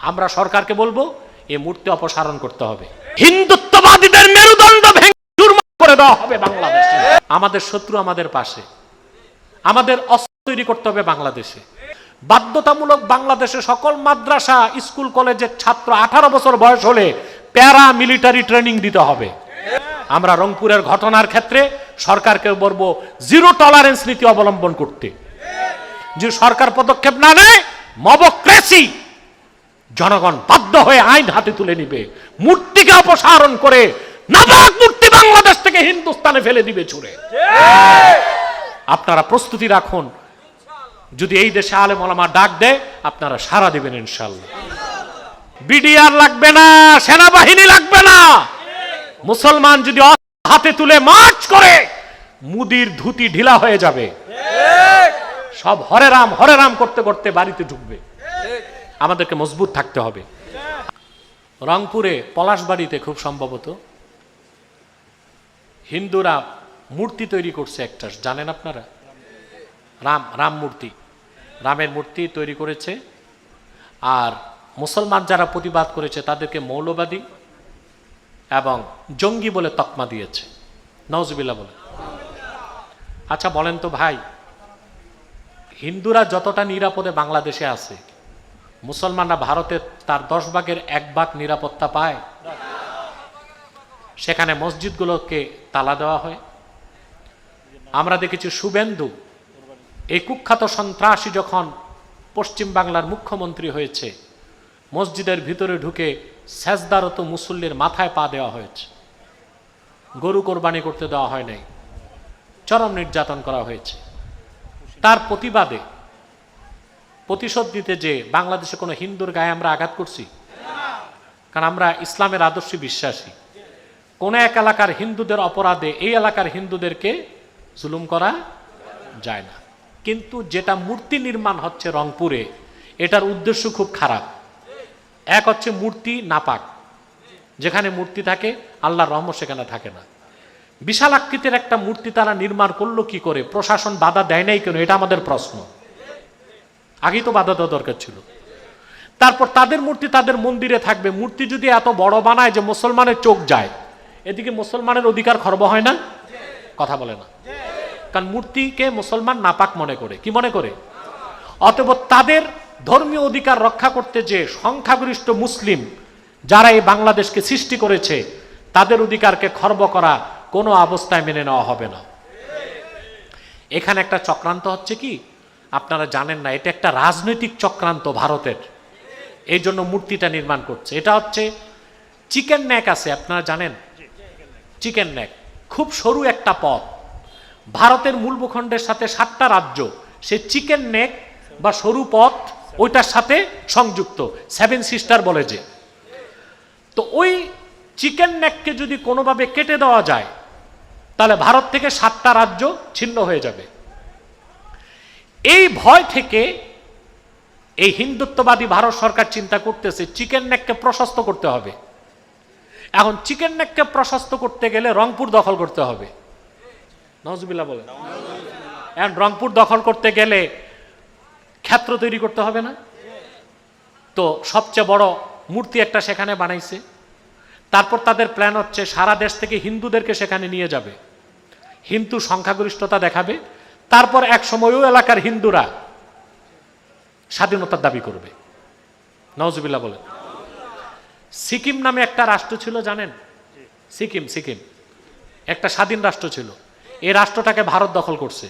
আমরা সরকারকে বলবো এই মূর্তি অপসারণ করতে হবে, হিন্দুত্ববাদীদের মেরুদণ্ড ভেঙে চুরমার করে দেওয়া হবে বাংলাদেশে। আমাদের শত্রু আমাদের পাশে, আমাদের অস্ত্র তৈরি করতে হবে বাংলাদেশে। বাধ্যতামূলক বাংলাদেশে সকল মাদ্রাসা স্কুল কলেজের ছাত্র 18 বছর বয়স হলে প্যারা মিলিটারি ট্রেনিং দিতে হবে। আমরা রংপুরের ঘটনার ক্ষেত্রে সরকারকে বলবো জিরো টলারেন্স নীতি অবলম্বন করতে। যে সরকার পদক্ষেপ না নেয়, মবক্রেসি জনগণ বাধ্য হয়ে আইন হাতে তুলে নিবে, মূর্তিকে অপসারণ করে নাপাক মূর্তি বাংলাদেশ থেকে হিন্দুস্তানে ফেলে দিবে ছুঁড়ে। আপনারা প্রস্তুতি রাখুন, যদি এই দেশে আলেম ওলামা ডাক দেয় আপনারা সাড়া দিবেন ইনশাআল্লাহ। বিডিআর লাগবে না, সেনাবাহিনী লাগবে না। মুসলমান যদি হাতে তুলে মার্চ করে মুদির ধুতি ঢিলা হয়ে যাবে, সব হরে রাম করতে করতে বাড়িতে ঢুকবে। আমাদেরকে মজবুত থাকতে হবে। রংপুরে পলাশবাড়িতে খুব সম্ভবত হিন্দুরা মূর্তি তৈরি করছে একটা, জানেন আপনারা? রাম মূর্তি, রামের মূর্তি তৈরি করেছে। আর মুসলমান যারা প্রতিবাদ করেছে তাদেরকে মৌলবাদী এবং জঙ্গি বলে তকমা দিয়েছে, নাউজুবিল্লাহ বলে। আচ্ছা বলেন তো ভাই, হিন্দুরা যতটা নিরাপদে বাংলাদেশে আছে, মুসলমানরা ভারতে তার 10 ভাগের 1 ভাগ নিরাপত্তা পায়? সেখানে মসজিদগুলোকে তালা দেওয়া হয়। আমরা দেখেছি শুভেন্দু, এই কুখ্যাত সন্ত্রাসী যখন পশ্চিম বাংলার মুখ্যমন্ত্রী হয়েছে, মসজিদের ভিতরে ঢুকে সেজদারত মুসল্লির মাথায় পা দেওয়া হয়েছে, গরু কোরবানি করতে দেওয়া হয় নাই, চরম নির্যাতন করা হয়েছে। তার প্রতিবাদে প্রতিশোধ দিতে যে বাংলাদেশে কোনো হিন্দুর গায়ে আমরা আঘাত করছি? কারণ আমরা ইসলামের আদর্শে বিশ্বাসী। কোন এক এলাকার হিন্দুদের অপরাধে এই এলাকার হিন্দুদেরকে জুলুম করা যায় না। কিন্তু যেটা মূর্তি নির্মাণ হচ্ছে রংপুরে, এটার উদ্দেশ্য খুব খারাপ। এক হচ্ছে মূর্তি নাপাক, যেখানে মূর্তি থাকে আল্লাহর রহমত সেখানে থাকে না। বিশাল আকৃতির একটা মূর্তি তারা নির্মাণ করলো কি করে? প্রশাসন বাধা দেয় নাই কেন? এটা আমাদের প্রশ্ন। আগেই তো বাধা দেওয়া দরকার ছিল। তারপর তাদের মূর্তি তাদের মন্দিরে থাকবে। মূর্তি যদি এত বড় বানায় যে মুসলমানের চোখ যায়, এদিকে মুসলমানের অধিকার খর্ব হয় না? কথা বলে না, কারণ মূর্তিকে মুসলমান নাপাক মনে করে। কি মনে করে? অতএব তাদের ধর্মীয় অধিকার রক্ষা করতে যে সংখ্যাগরিষ্ঠ মুসলিম যারা এই বাংলাদেশকে সৃষ্টি করেছে, তাদের অধিকারকে খর্ব করা কোনো অবস্থায় মেনে নেওয়া হবে না। এখানে একটা চক্রান্ত হচ্ছে কি আপনারা জানেন না, এটা একটা রাজনৈতিক চক্রান্ত ভারতের। এই জন্য মূর্তিটা নির্মাণ করছে। এটা হচ্ছে চিকেন নেক আছে, আপনারা জানেন? চিকেন নেক খুব সরু একটা পথ, ভারতের মূল ভূখণ্ডের সাথে 7টা রাজ্য সে চিকেন নেক বা সরু পথ ওইটার সাথে সংযুক্ত, 7 সিস্টার বলে যে। তো ওই চিকেন নেককে যদি কোনোভাবে কেটে দেওয়া যায়, তাহলে ভারত থেকে 7টা রাজ্য ছিন্ন হয়ে যাবে। এই ভয় থেকে এই হিন্দুত্ববাদী ভারত সরকার চিন্তা করতেছে চিকেন নেককে প্রশস্ত করতে হবে। এখন চিকেন নেককে প্রশস্ত করতে গেলে রংপুর দখল করতে হবে। নাউজুবিল্লাহ বলেন। এখন রংপুর দখল করতে গেলে ক্ষেত্র তৈরি করতে হবে না? তো সবচেয়ে বড় মূর্তি একটা সেখানে বানাইছে। তারপর তাদের প্ল্যান হচ্ছে সারা দেশ থেকে হিন্দুদেরকে সেখানে নিয়ে যাবে, হিন্দু সংখ্যাগরিষ্ঠতা দেখাবে। তারপর এক সময় ওই এলাকার হিন্দুরা স্বাধীনতার দাবি করবে। নাউজুবিল্লাহ বলেন। সিকিম নামে একটা রাষ্ট্র ছিল, জানেন? সিকিম একটা স্বাধীন রাষ্ট্র ছিল। এই রাষ্ট্রটাকে ভারত দখল করছে।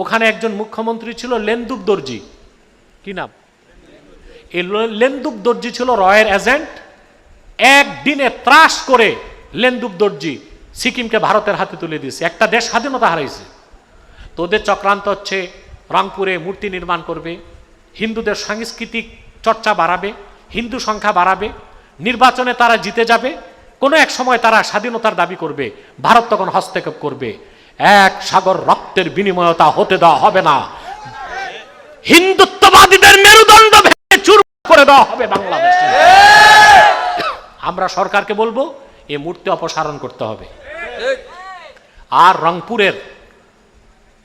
ওখানে একজন মুখ্যমন্ত্রী ছিল লেন্দুব দর্জি। কি নাম? এই লেন্দুব দর্জি ছিল রয়ের এজেন্ট। একদিনে ত্রাস করে লেন্দুব দর্জি সিকিমকে ভারতের হাতে তুলে দিয়েছে। একটা দেশ স্বাধীনতা হারাইছে। তো ওদের চক্রান্ত হচ্ছে রংপুরে মূর্তি নির্মাণ করবে, হিন্দুদের সাংস্কৃতিক চর্চা বাড়াবে, হিন্দু সংখ্যা বাড়াবে, নির্বাচনে তারা জিতে যাবে, কোনো এক সময় তারা স্বাধীনতার দাবি করবে, ভারত তখন হস্তক্ষেপ করবে। এক সাগর রক্তের বিনিময়ে তা হতে দেওয়া হবে না। হিন্দুত্ববাদীদের মেরুদণ্ড ভেঙে চুরমার করে দেওয়া হবে বাংলাদেশে। আমরা সরকারকে বলবো এই মূর্তি অপসারণ করতে হবে। আর রংপুরের,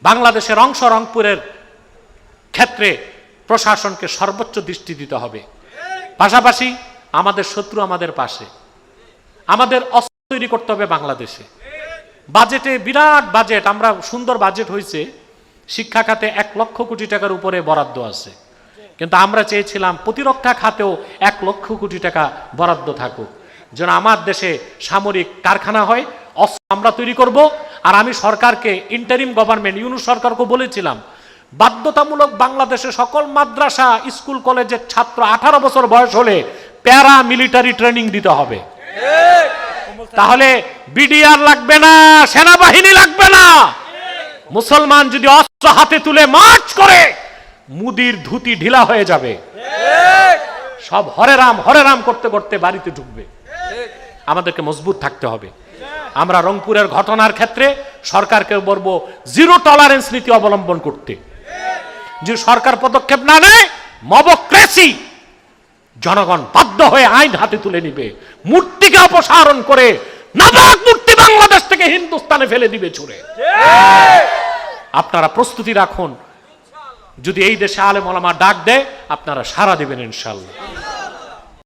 বাংলাদেশের অংশ রংপুরের ক্ষেত্রে প্রশাসনকে সর্বোচ্চ দৃষ্টি দিতে হবে। পাশাপাশি আমাদের শত্রু আমাদের পাশে, আমাদের অস্ত্র তৈরি করতে হবে বাংলাদেশে। বাজেটে বিরাট বাজেট, আমরা সুন্দর বাজেট হয়েছে, শিক্ষা খাতে 1 লক্ষ কোটি টাকার উপরে বরাদ্দ আছে, কিন্তু আমরা চেয়েছিলাম প্রতিরক্ষা খাতেও 1 লক্ষ কোটি টাকা বরাদ্দ থাকুক, যেন আমার দেশে সামরিক কারখানা হয়, অস্ত্র আমরা তৈরি করব। আর আমি সরকারকে, ইন্টারিম গভর্নমেন্ট ইউনূস সরকারকে বলেছিলাম, বাধ্যতামূলক বাংলাদেশে সকল মাদ্রাসা, স্কুল, কলেজের ছাত্র 18 বছর বয়স হলে প্যারা মিলিটারি ট্রেনিং দিতে হবে। তাহলে বিডিআর লাগবে না, সেনাবাহিনী লাগবে না। মুসলমান যদি অস্ত্র হাতে তুলে মার্চ করে, মুদির ধুতি ঢিলা হয়ে যাবে, সব হরে রাম করতে করতে বাড়িতে ঢুকবে। আমাদেরকে মজবুত থাকতে হবে। আমরা রংপুরের ঘটনার ক্ষেত্রে সরকারকে বলবো জিরো টলারেন্স নীতি অবলম্বন করতে। যে সরকার পদক্ষেপ না নেয়, মবক্রেসি, জনগণ বাধ্য হয়ে আইন হাতে তুলে নিবে, মূর্তিকে অপসারণ করে নাপাক মূর্তি বাংলাদেশ থেকে হিন্দুস্তানে ফেলে দিবে ছুঁড়ে। আপনারা প্রস্তুতি রাখুন, যদি এই দেশে আলেম ওলামা ডাক দেয় আপনারা সাড়া দিবেন ইনশাআল্লাহ।